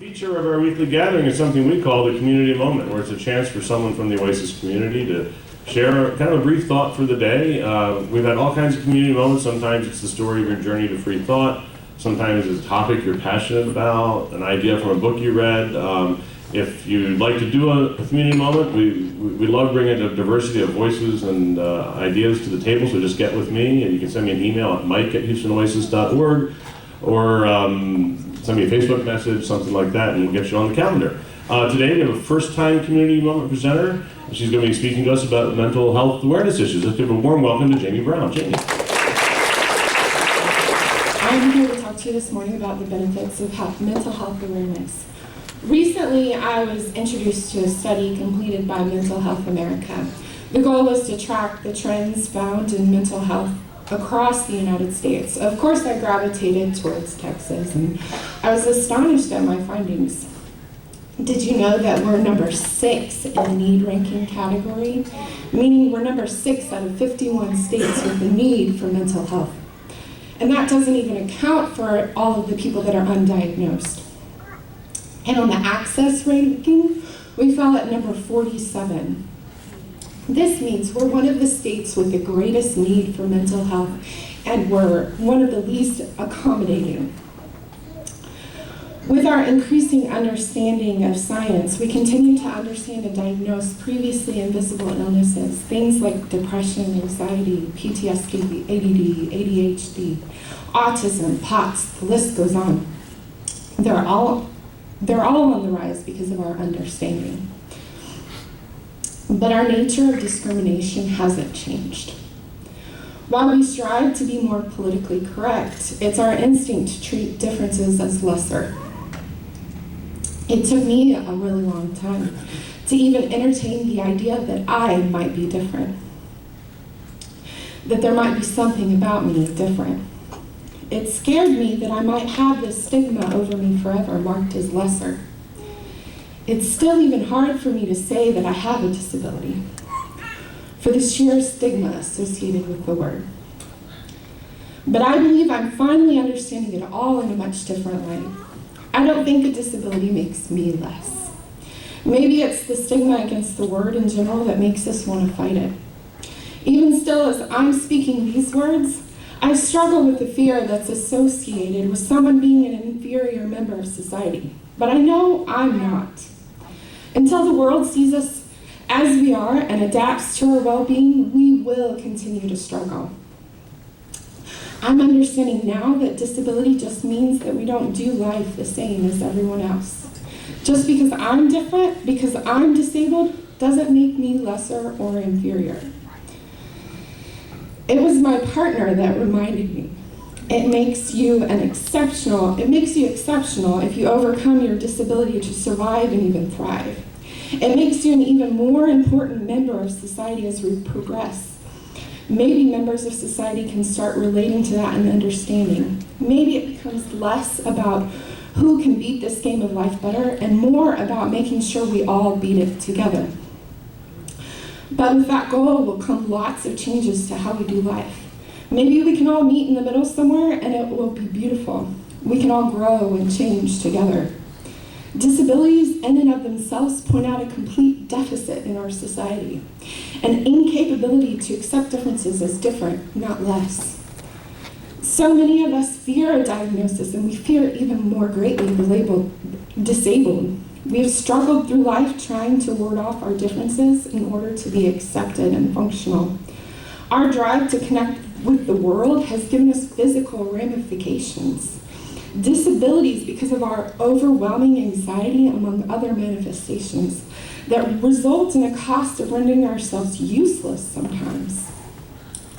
Feature of our weekly gathering is something we call the community moment, where it's a chance for someone from the Oasis community to share kind of a brief thought for the day. We've had all kinds of community moments. Sometimes it's the story of your journey to free thought. Sometimes it's a topic you're passionate about, an idea from a book you read. If you'd like to do a community moment, we love bringing a diversity of voices and ideas to the table, so just get with me, and you can send me an email at mike@houstonoasis.org, or send me a Facebook message, something like that, and we'll get you on the calendar. Today we have a first-time community moment presenter. She's going to be speaking to us about mental health awareness issues. Let's give a warm welcome to Jamie Brown. Jamie. I'm here to talk to you this morning about the benefits of mental health awareness. Recently, I was introduced to a study completed by Mental Health America. The goal was to track the trends found in mental health across the United States. Of course, I gravitated towards Texas, and I was astonished at my findings. Did you know that we're number 6 in the need ranking category? Meaning we're number 6 out of 51 states with a need for mental health. And that doesn't even account for all of the people that are undiagnosed. And on the access ranking, we fell at number 47. This means we're one of the states with the greatest need for mental health, and we're one of the least accommodating. With our increasing understanding of science, we continue to understand and diagnose previously invisible illnesses, things like depression, anxiety, PTSD, ADD, ADHD, autism, POTS, the list goes on. They're all on the rise because of our understanding. But our nature of discrimination hasn't changed. While we strive to be more politically correct, it's our instinct to treat differences as lesser. It took me a really long time to even entertain the idea that I might be different, that there might be something about me different. It scared me that I might have this stigma over me forever, marked as lesser. It's still even hard for me to say that I have a disability, for the sheer stigma associated with the word. But I believe I'm finally understanding it all in a much different way. I don't think a disability makes me less. Maybe it's the stigma against the word in general that makes us want to fight it. Even still, as I'm speaking these words, I struggle with the fear that's associated with someone being an inferior member of society. But I know I'm not. Until the world sees us as we are and adapts to our well-being, we will continue to struggle. I'm understanding now that disability just means that we don't do life the same as everyone else. Just because I'm different, because I'm disabled, doesn't make me lesser or inferior. It was my partner that reminded me. It makes you exceptional if you overcome your disability to survive and even thrive. It makes you an even more important member of society as we progress. Maybe members of society can start relating to that and understanding. Maybe it becomes less about who can beat this game of life better and more about making sure we all beat it together. But with that goal will come lots of changes to how we do life. Maybe we can all meet in the middle somewhere and it will be beautiful. We can all grow and change together. Disabilities in and of themselves point out a complete deficit in our society, an incapability to accept differences as different, not less. So many of us fear a diagnosis, and we fear even more greatly the label disabled. We have struggled through life trying to ward off our differences in order to be accepted and functional. Our drive to connect with the world has given us physical ramifications. Disabilities because of our overwhelming anxiety, among other manifestations, that result in a cost of rendering ourselves useless sometimes.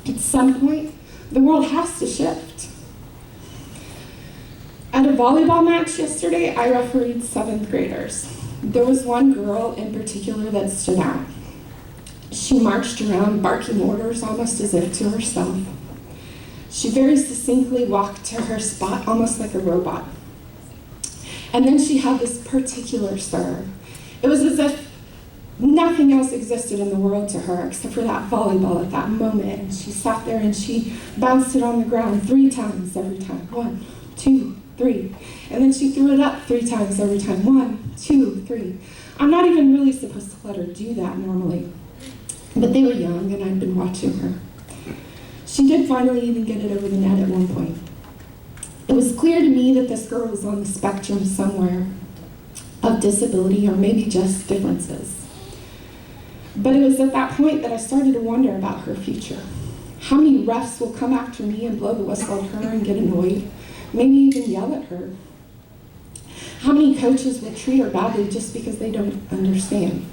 At some point, the world has to shift. At a volleyball match yesterday, I refereed 7th graders. There was one girl in particular that stood out. She marched around barking orders almost as if to herself. She very succinctly walked to her spot almost like a robot. And then she had this particular serve. It was as if nothing else existed in the world to her except for that volleyball at that moment. And she sat there and she bounced it on the ground 3 times every time. 1, 2, 3. And then she threw it up 3 times every time. 1, 2, 3. I'm not even really supposed to let her do that normally. But they were young and I'd been watching her. She did finally even get it over the net at one point. It was clear to me that this girl was on the spectrum somewhere of disability or maybe just differences. But it was at that point that I started to wonder about her future. How many refs will come after me and blow the whistle at her and get annoyed, maybe even yell at her? How many coaches will treat her badly just because they don't understand?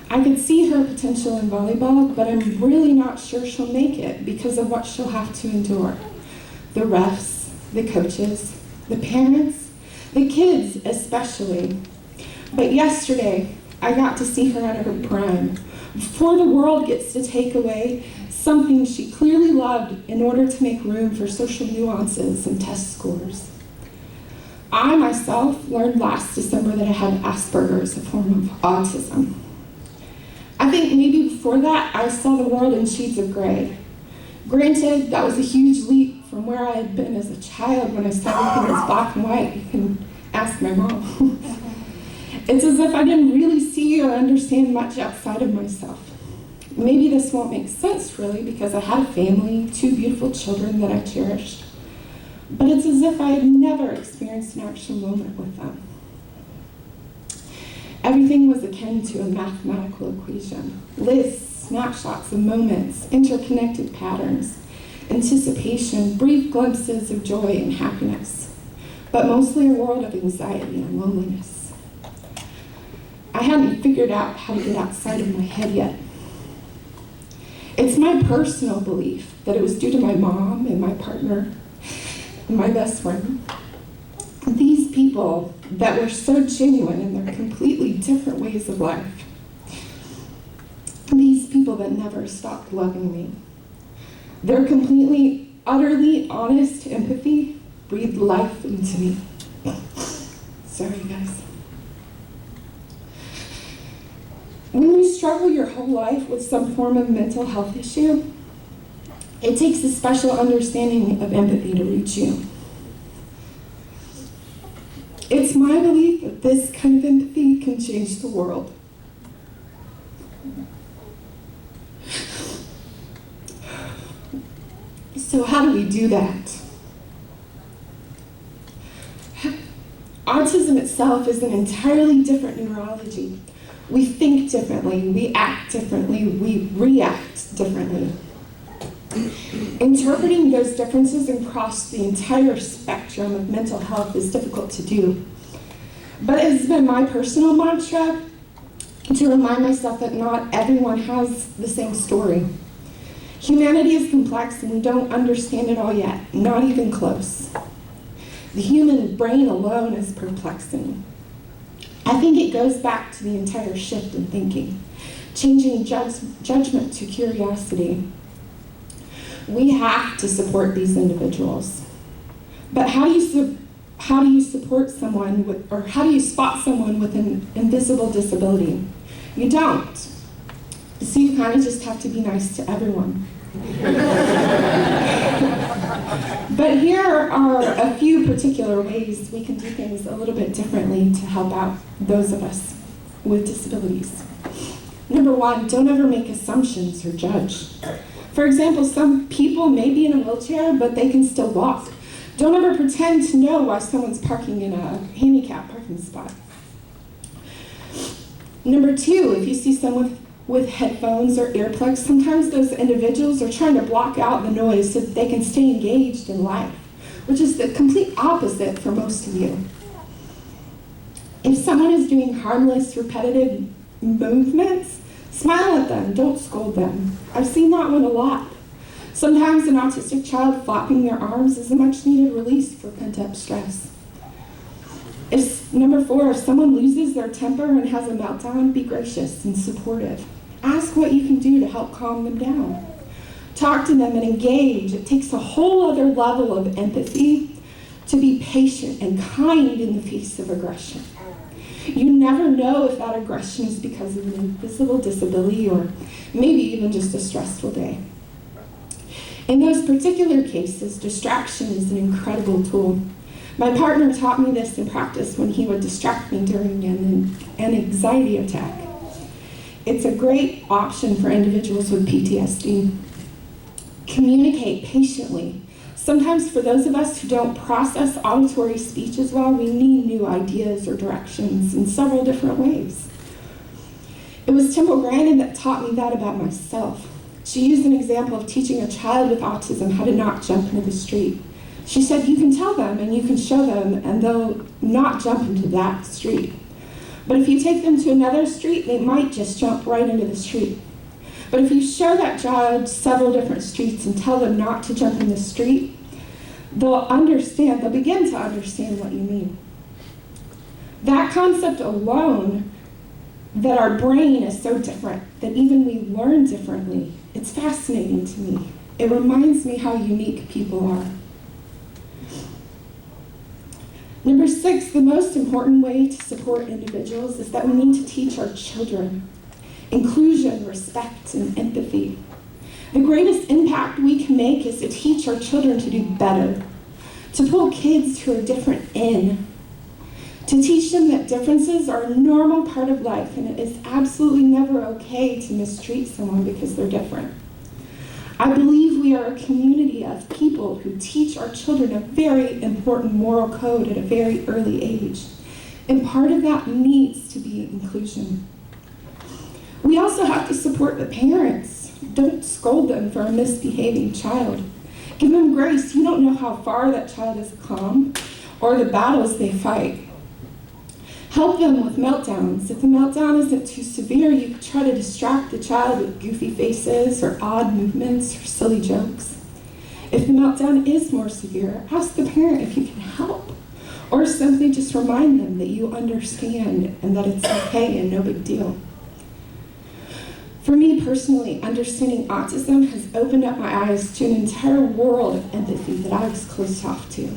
I could see her potential in volleyball, but I'm really not sure she'll make it because of what she'll have to endure. The refs, the coaches, the parents, the kids especially. But yesterday, I got to see her at her prime, before the world gets to take away something she clearly loved in order to make room for social nuances and test scores. I myself learned last December that I had Asperger's, a form of autism. I think maybe before that, I saw the world in shades of gray. Granted, that was a huge leap from where I had been as a child when I saw everything as black and white. You can ask my mom. It's as if I didn't really see or understand much outside of myself. Maybe this won't make sense really because I had a family, 2 beautiful children that I cherished. But it's as if I had never experienced an actual moment with them. Everything was akin to a mathematical equation. Lists, snapshots of moments, interconnected patterns, anticipation, brief glimpses of joy and happiness, but mostly a world of anxiety and loneliness. I hadn't figured out how to get outside of my head yet. It's my personal belief that it was due to my mom and my partner and my best friend. These people that were so genuine in their completely different ways of life. These people that never stopped loving me. Their completely, utterly honest empathy breathed life into me. Sorry, guys. When you struggle your whole life with some form of mental health issue, it takes a special understanding of empathy to reach you. It's my belief that this kind of empathy can change the world. So how do we do that? Autism itself is an entirely different neurology. We think differently, we act differently, we react differently. Interpreting those differences across the entire spectrum of mental health is difficult to do. But it's been my personal mantra to remind myself that not everyone has the same story. Humanity is complex and we don't understand it all yet, not even close. The human brain alone is perplexing. I think it goes back to the entire shift in thinking, changing judgment to curiosity. We have to support these individuals. But how do you support someone with, or how do you spot someone with an invisible disability? You don't. So you kind of just have to be nice to everyone. But here are a few particular ways we can do things a little bit differently to help out those of us with disabilities. Number 1, don't ever make assumptions or judge. For example, some people may be in a wheelchair, but they can still walk. Don't ever pretend to know why someone's parking in a handicap parking spot. Number 2, if you see someone with headphones or earplugs, sometimes those individuals are trying to block out the noise so that they can stay engaged in life, which is the complete opposite for most of you. If someone is doing harmless, repetitive movements, smile at them, don't scold them. I've seen that one a lot. Sometimes an autistic child flopping their arms is a much needed release for pent-up stress. Number 4, if someone loses their temper and has a meltdown, be gracious and supportive. Ask what you can do to help calm them down. Talk to them and engage. It takes a whole other level of empathy to be patient and kind in the face of aggression. You never know if that aggression is because of an invisible disability or maybe even just a stressful day. In those particular cases, distraction is an incredible tool. My partner taught me this in practice when he would distract me during an anxiety attack. It's a great option for individuals with PTSD. Communicate patiently. Sometimes for those of us who don't process auditory speech as well, we need new ideas or directions in several different ways. It was Temple Grandin that taught me that about myself. She used an example of teaching a child with autism how to not jump into the street. She said, you can tell them and you can show them and they'll not jump into that street. But if you take them to another street, they might just jump right into the street. But if you show that child several different streets and tell them not to jump in the street, they'll begin to understand what you mean. That concept alone, that our brain is so different, that even we learn differently, it's fascinating to me. It reminds me how unique people are. Number 6, the most important way to support individuals is that we need to teach our children inclusion, respect, and empathy. The greatest impact we can make is to teach our children to do better, to pull kids who are different in, to teach them that differences are a normal part of life and it is absolutely never okay to mistreat someone because they're different. I believe we are a community of people who teach our children a very important moral code at a very early age, and part of that needs to be inclusion. We also have to support the parents. Don't scold them for a misbehaving child. Give them grace. You don't know how far that child has come or the battles they fight. Help them with meltdowns. If the meltdown isn't too severe, you could try to distract the child with goofy faces or odd movements or silly jokes. If the meltdown is more severe, ask the parent if you can help, or simply just remind them that you understand and that it's okay and no big deal. For me personally, understanding autism has opened up my eyes to an entire world of empathy that I was closed off to.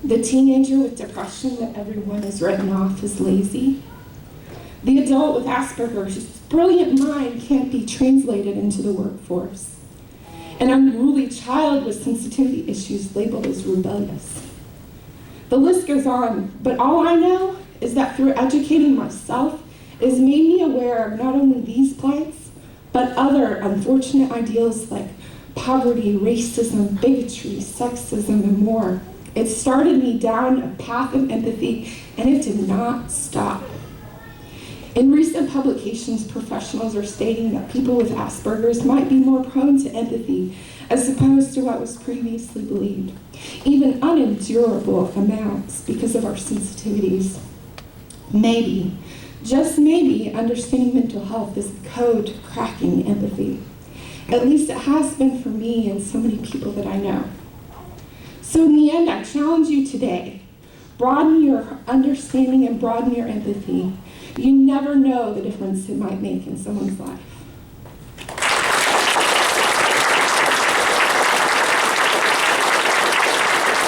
The teenager with depression that everyone has written off as lazy. The adult with Asperger's whose brilliant mind can't be translated into the workforce. An unruly child with sensitivity issues labeled as rebellious. The list goes on, but all I know is that through educating myself, it has made me aware of not only these plights, but other unfortunate ideals like poverty, racism, bigotry, sexism, and more. It started me down a path of empathy, and it did not stop. In recent publications, professionals are stating that people with Asperger's might be more prone to empathy as opposed to what was previously believed, even unendurable amounts because of our sensitivities. Maybe, just maybe, understanding mental health is the code to cracking empathy. At least it has been for me and so many people that I know. So in the end, I challenge you today, broaden your understanding and broaden your empathy. You never know the difference it might make in someone's life.